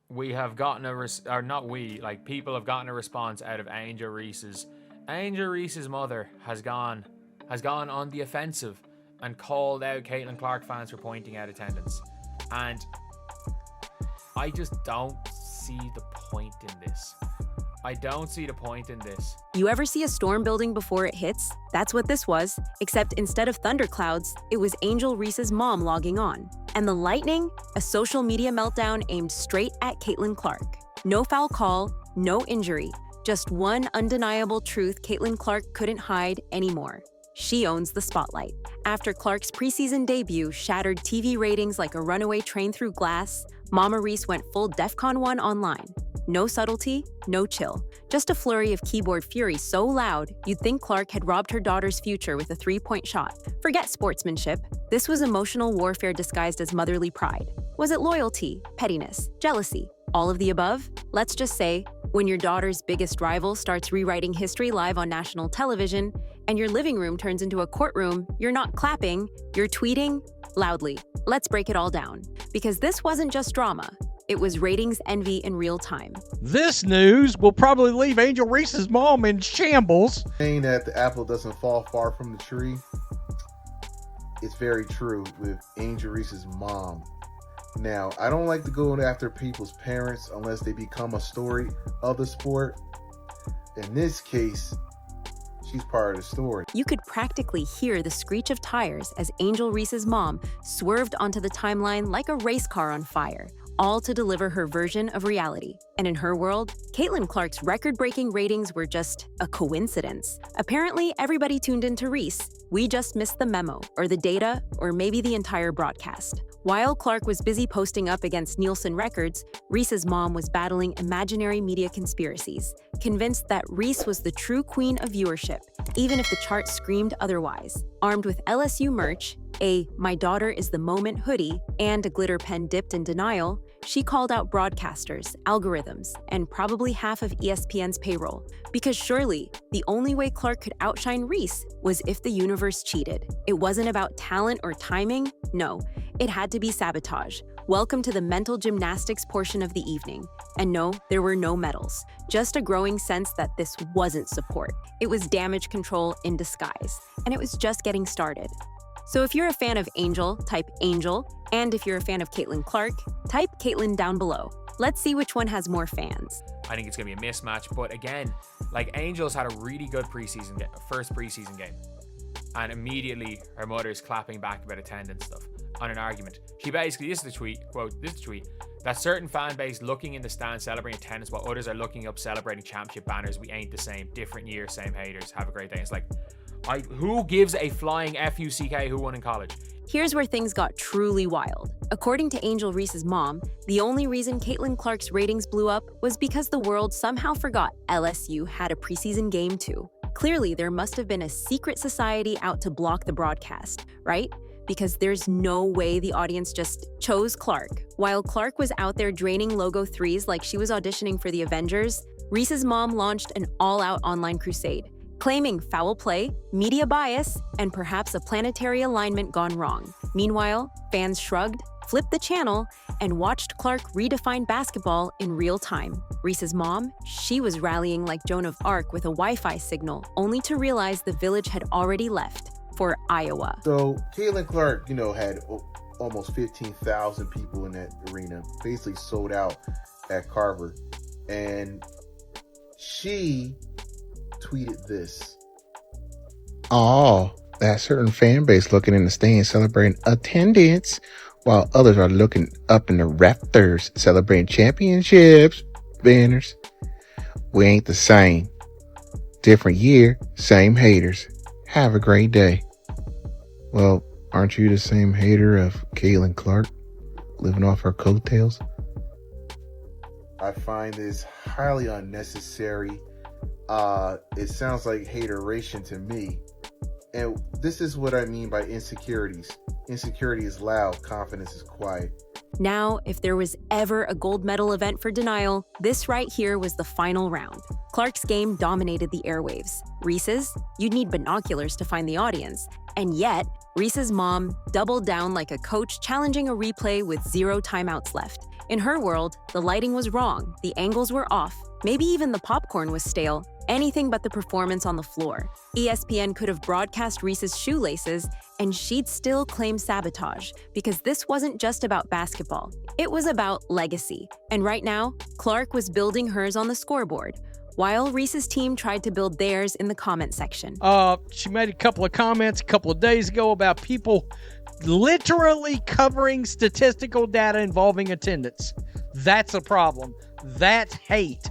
we have gotten or not we, like people have gotten a response out of Angel Reese's. Angel Reese's mother has gone on the offensive and called out Caitlin Clark fans for pointing out attendance. And I just don't see the point in this. I don't see the point in this. You ever see a storm building before it hits? That's what this was, except instead of thunderclouds, it was Angel Reese's mom logging on. And the lightning? A social media meltdown aimed straight at Caitlin Clark. No foul call, no injury, just one undeniable truth Caitlin Clark couldn't hide anymore. She owns the spotlight. After Clark's preseason debut shattered TV ratings like a runaway train through glass, Mama Reese went full DEFCON 1 online. No subtlety, no chill. Just a flurry of keyboard fury so loud, you'd think Clark had robbed her daughter's future with a three-point shot. Forget sportsmanship. This was emotional warfare disguised as motherly pride. Was it loyalty, pettiness, jealousy? All of the above? Let's just say, when your daughter's biggest rival starts rewriting history live on national television, and your living room turns into a courtroom, you're not clapping, you're tweeting loudly. Let's break it all down. Because this wasn't just drama. It was ratings envy in real time. This news will probably leave Angel Reese's mom in shambles. Saying that the apple doesn't fall far from the tree, it's very true with Angel Reese's mom. Now, I don't like to go after people's parents unless they become a story of the sport. In this case, she's part of the story. You could practically hear the screech of tires as Angel Reese's mom swerved onto the timeline like a race car on fire, all to deliver her version of reality. And in her world, Caitlin Clark's record-breaking ratings were just a coincidence. Apparently, everybody tuned into Reese. We just missed the memo, or the data, or maybe the entire broadcast. While Clark was busy posting up against Nielsen records, Reese's mom was battling imaginary media conspiracies, convinced that Reese was the true queen of viewership, even if the chart screamed otherwise. Armed with LSU merch, a "My Daughter is the Moment" hoodie, and a glitter pen dipped in denial, she called out broadcasters, algorithms, and probably half of ESPN's payroll. Because surely, the only way Clark could outshine Reese was if the universe cheated. It wasn't about talent or timing, no. It had to be sabotage. Welcome to the mental gymnastics portion of the evening. And no, there were no medals. Just a growing sense that this wasn't support. It was damage control in disguise. And it was just getting started. So if you're a fan of Angel, type Angel. And if you're a fan of Caitlin Clark, type Caitlin down below. Let's see which one has more fans. I think it's going to be a mismatch. But again, like Angel's had a really good first preseason game. And immediately her mother's clapping back about attendance stuff on an argument. She basically, this is the tweet, quote, this is the tweet, that certain fan base looking in the stands celebrating attendance while others are looking up celebrating championship banners. We ain't the same. Different year, same haters. Have a great day. It's like, who gives a flying FUCK who won in college? Here's where things got truly wild. According to Angel Reese's mom, the only reason Caitlin Clark's ratings blew up was because the world somehow forgot LSU had a preseason game too. Clearly, there must have been a secret society out to block the broadcast, right? Because there's no way the audience just chose Clark. While Clark was out there draining logo threes like she was auditioning for the Avengers, Reese's mom launched an all-out online crusade, claiming foul play, media bias, and perhaps a planetary alignment gone wrong. Meanwhile, fans shrugged, flipped the channel, and watched Clark redefine basketball in real time. Reese's mom, she was rallying like Joan of Arc with a Wi-Fi signal, only to realize the village had already left for Iowa. So Caitlin Clark, had almost 15,000 people in that arena, basically sold out at Carver. And she tweeted this. Oh, that certain fan base looking in the stands celebrating attendance, while others are looking up in the rafters celebrating championships banners. We ain't the same. Different year, same haters. Have a great day. Well, aren't you the same hater of Caitlin Clark, living off her coattails? I find this highly unnecessary. It sounds like hateration to me. And this is what I mean by insecurities. Insecurity is loud, confidence is quiet. Now, if there was ever a gold medal event for denial, this right here was the final round. Clark's game dominated the airwaves. Reese's, you'd need binoculars to find the audience. And yet, Reese's mom doubled down like a coach challenging a replay with 0 timeouts left. In her world, the lighting was wrong, the angles were off, maybe even the popcorn was stale, anything but the performance on the floor. ESPN could have broadcast Reese's shoelaces, and she'd still claim sabotage, because this wasn't just about basketball. It was about legacy. And right now, Clark was building hers on the scoreboard, while Reese's team tried to build theirs in the comment section. She made a couple of comments a couple of days ago about people literally covering statistical data involving attendance. That's a problem. That's hate.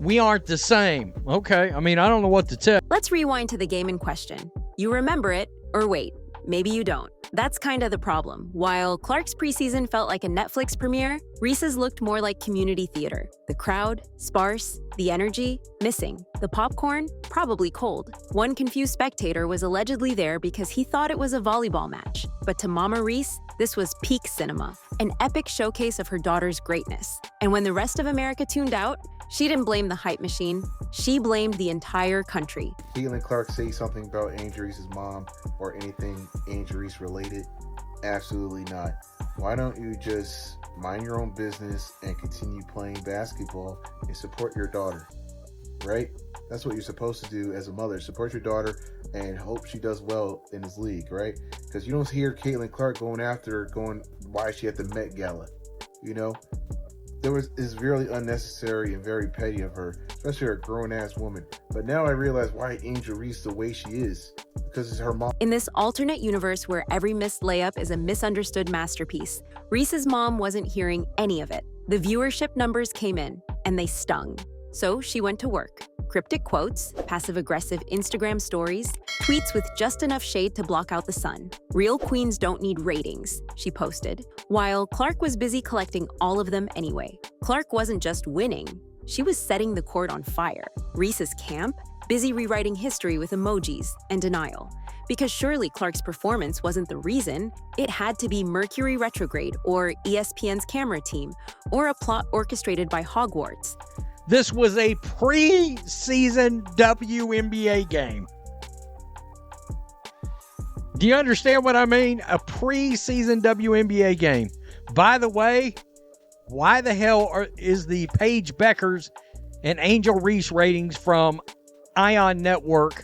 We aren't the same. Okay, I mean, I don't know what to tell. Let's rewind to the game in question. You remember it, or wait, maybe you don't. That's kind of the problem. While Clark's preseason felt like a Netflix premiere, Reese's looked more like community theater. The crowd, sparse, the energy, missing. The popcorn, probably cold. One confused spectator was allegedly there because he thought it was a volleyball match. But to Mama Reese, this was peak cinema, an epic showcase of her daughter's greatness. And when the rest of America tuned out, she didn't blame the hype machine. She blamed the entire country. Caitlin Clark say something about Angel Reese's mom or anything Angel Reese related? Absolutely not. Why don't you just mind your own business and continue playing basketball and support your daughter, right? That's what you're supposed to do as a mother. Support your daughter and hope she does well in this league, right? Because you don't hear Caitlin Clark going after her, why is she at the Met Gala, you know? Is really unnecessary and very petty of her, especially a grown-ass woman. But now I realize why Angel Reese the way she is, because it's her mom. In this alternate universe where every missed layup is a misunderstood masterpiece, Reese's mom wasn't hearing any of it. The viewership numbers came in, and they stung. So she went to work. Cryptic quotes, passive-aggressive Instagram stories, tweets with just enough shade to block out the sun. Real queens don't need ratings, she posted, while Clark was busy collecting all of them anyway. Clark wasn't just winning, she was setting the court on fire. Reese's camp, busy rewriting history with emojis and denial. Because surely Clark's performance wasn't the reason, it had to be Mercury retrograde or ESPN's camera team, or a plot orchestrated by Hogwarts. This was a preseason WNBA game. Do you understand what I mean? A preseason WNBA game. By the way, why the hell is the Paige Beckers and Angel Reese ratings from Ion Network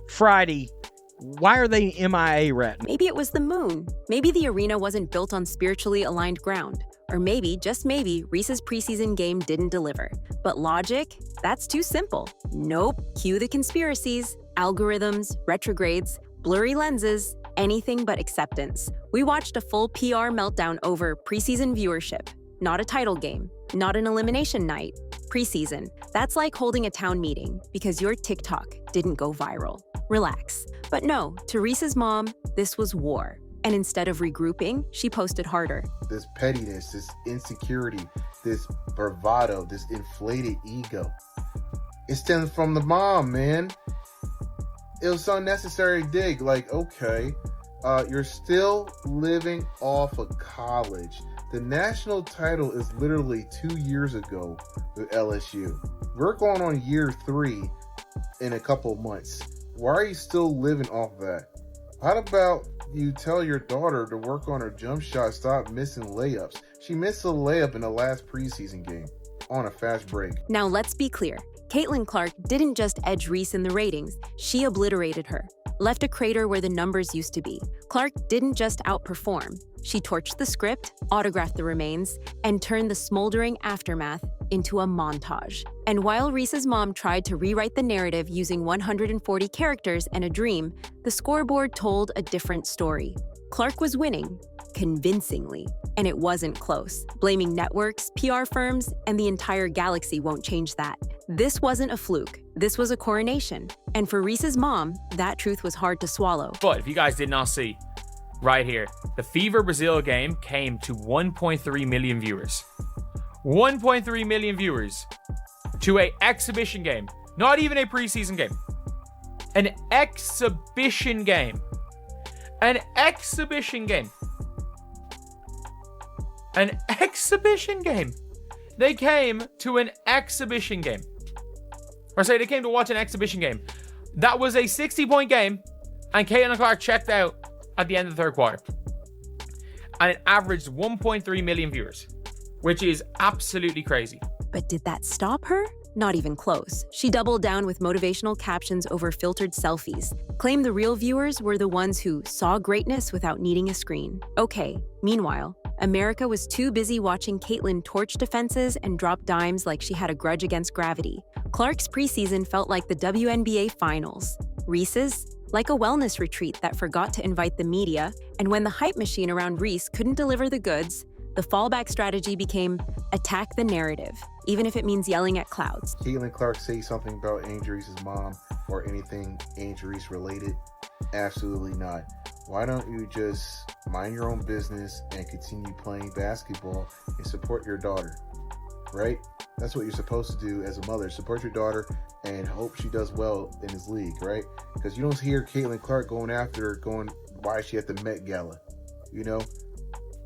Friday? Why are they MIA right now? Maybe it was the moon. Maybe the arena wasn't built on spiritually aligned ground. Or maybe, just maybe, Reese's preseason game didn't deliver. But logic? That's too simple. Nope. Cue the conspiracies, algorithms, retrogrades, blurry lenses, anything but acceptance. We watched a full PR meltdown over preseason viewership. Not a title game, not an elimination night. Preseason. That's like holding a town meeting because your TikTok didn't go viral. Relax. But no, to Reese's mom, this was war. And instead of regrouping, she posted harder. This pettiness, this insecurity, this bravado, this inflated ego. It stems from the mom, man. It was unnecessary dig. Like, okay, you're still living off of college. The national title is literally 2 years ago with LSU. We're going on year 3 in a couple months. Why are you still living off that? How about you tell your daughter to work on her jump shot, stop missing layups? She missed a layup in the last preseason game on a fast break. Now let's be clear. Caitlin Clark didn't just edge Reese in the ratings, she obliterated her, left a crater where the numbers used to be. Clark didn't just outperform. She torched the script, autographed the remains, and turned the smoldering aftermath into a montage. And while Reese's mom tried to rewrite the narrative using 140 characters and a dream, the scoreboard told a different story. Clark was winning, convincingly, and it wasn't close. Blaming networks, PR firms, and the entire galaxy won't change that. This wasn't a fluke. This was a coronation. And for Reese's mom, that truth was hard to swallow. But if you guys did not see, right here, the Fever Brazil game came to 1.3 million viewers. 1.3 million viewers to an exhibition game. Not even a preseason game. An exhibition game. An exhibition game. An exhibition game. They came to an exhibition game. Or say they came to watch an exhibition game. That was a 60-point game, and Caitlin Clark checked out at the end of the third quarter. And it averaged 1.3 million viewers. which is absolutely crazy. But did that stop her? Not even close. She doubled down with motivational captions over filtered selfies, claimed the real viewers were the ones who saw greatness without needing a screen. Okay, meanwhile, America was too busy watching Caitlyn torch defenses and drop dimes like she had a grudge against gravity. Clark's preseason felt like the WNBA Finals. Reese's, like a wellness retreat that forgot to invite the media, and when the hype machine around Reese couldn't deliver the goods, the fallback strategy became attack the narrative, even if it means yelling at clouds. Caitlin Clark say something about Angel Reese's mom or anything Angel Reese related? Absolutely not. Why don't you just mind your own business and continue playing basketball and support your daughter, right? That's what you're supposed to do as a mother. Support your daughter and hope she does well in this league, right? Because you don't hear Caitlin Clark going after her, going, why is she at the Met Gala? You know?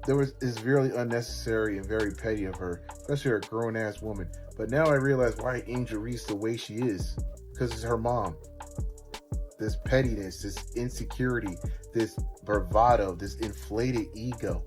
It's really unnecessary and very petty of her, especially a grown-ass woman. But now I realize why Angel Reese the way she is. Because it's her mom. This pettiness, this insecurity, this bravado, this inflated ego.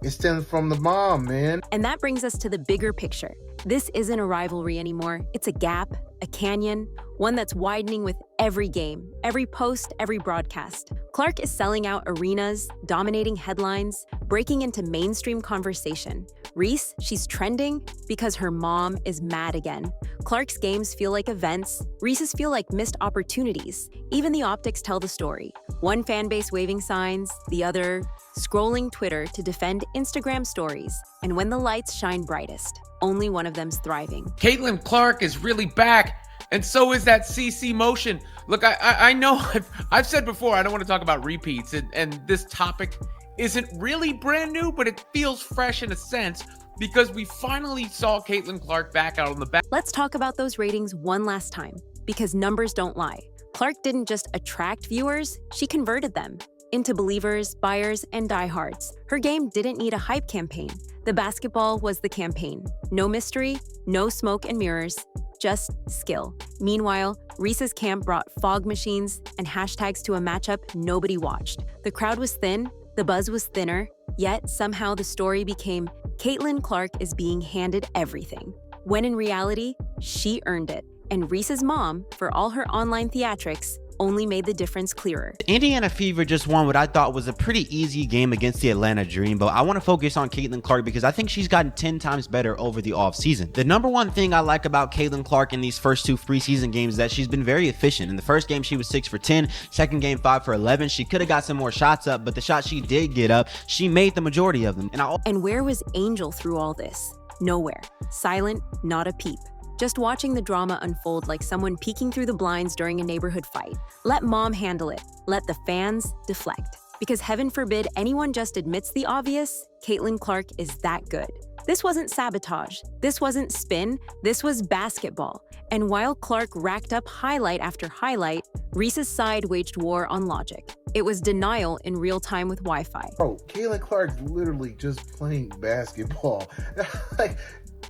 It stems from the mom, man. And that brings us to the bigger picture. This isn't a rivalry anymore. It's a gap, a canyon, one that's widening with every game, every post, every broadcast. Clark is selling out arenas, dominating headlines, breaking into mainstream conversation. Reese, she's trending because her mom is mad again. Clark's games feel like events. Reese's feel like missed opportunities. Even the optics tell the story. One fan base waving signs, the other scrolling Twitter to defend Instagram stories. And when the lights shine brightest, only one of them's thriving. Caitlin Clark is really back, and so is that CC motion. Look, I know I've said before I don't want to talk about repeats, and this topic isn't really brand new, but it feels fresh in a sense because we finally saw Caitlin Clark back out on the back. Let's talk about those ratings one last time, because numbers don't lie. Clark didn't just attract viewers, she converted them into believers, buyers, and diehards. Her game didn't need a hype campaign. The basketball was the campaign. No mystery, no smoke and mirrors, just skill. Meanwhile, Reese's camp brought fog machines and hashtags to a matchup nobody watched. The crowd was thin, the buzz was thinner, yet somehow the story became Caitlin Clark is being handed everything, when in reality, she earned it. And Reese's mom, for all her online theatrics, only made the difference clearer. Indiana Fever just won what I thought was a pretty easy game against the Atlanta Dream, but I want to focus on Caitlin Clark because I think she's gotten 10 times better over the offseason. The number one thing I like about Caitlin Clark in these first two preseason games is that she's been very efficient. In the first game, she was 6 for 10, second game, 5 for 11. She could have got some more shots up, but the shots she did get up, she made the majority of them. And where was Angel through all this? Nowhere. Silent, not a peep. Just watching the drama unfold like someone peeking through the blinds during a neighborhood fight. Let mom handle it. Let the fans deflect. Because heaven forbid anyone just admits the obvious, Caitlin Clark is that good. This wasn't sabotage. This wasn't spin. This was basketball. And while Clark racked up highlight after highlight, Reese's side waged war on logic. It was denial in real time with Wi-Fi. Bro, Caitlin Clark's literally just playing basketball. Like,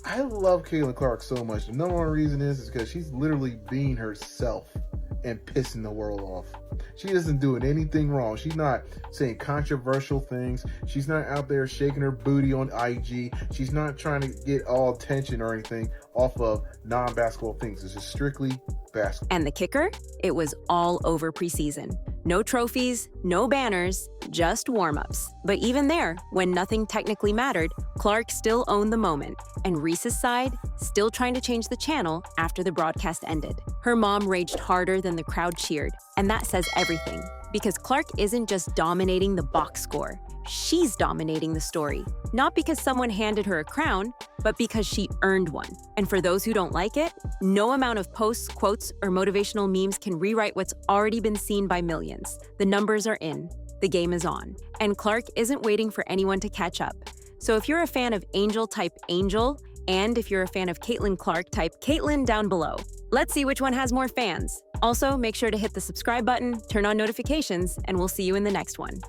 I love Caitlin Clark so much. The number one reason is because she's literally being herself and pissing the world off. She isn't doing anything wrong. She's not saying controversial things. She's not out there shaking her booty on IG. She's not trying to get all attention or anything off of non-basketball things. It's just strictly basketball. And the kicker? It was all over preseason. No trophies, no banners, just warm-ups. But even there, when nothing technically mattered, Clark still owned the moment, and Reese's side still trying to change the channel after the broadcast ended. Her mom raged harder than the crowd cheered, and that says everything, because Clark isn't just dominating the box score. She's dominating the story, not because someone handed her a crown, but because she earned one. And for those who don't like it, no amount of posts, quotes, or motivational memes can rewrite what's already been seen by millions. The numbers are in, the game is on, and Clark isn't waiting for anyone to catch up. So if you're a fan of Angel, type Angel, and if you're a fan of Caitlin Clark, type Caitlin down below. Let's see which one has more fans. Also, make sure to hit the subscribe button, turn on notifications, and we'll see you in the next one.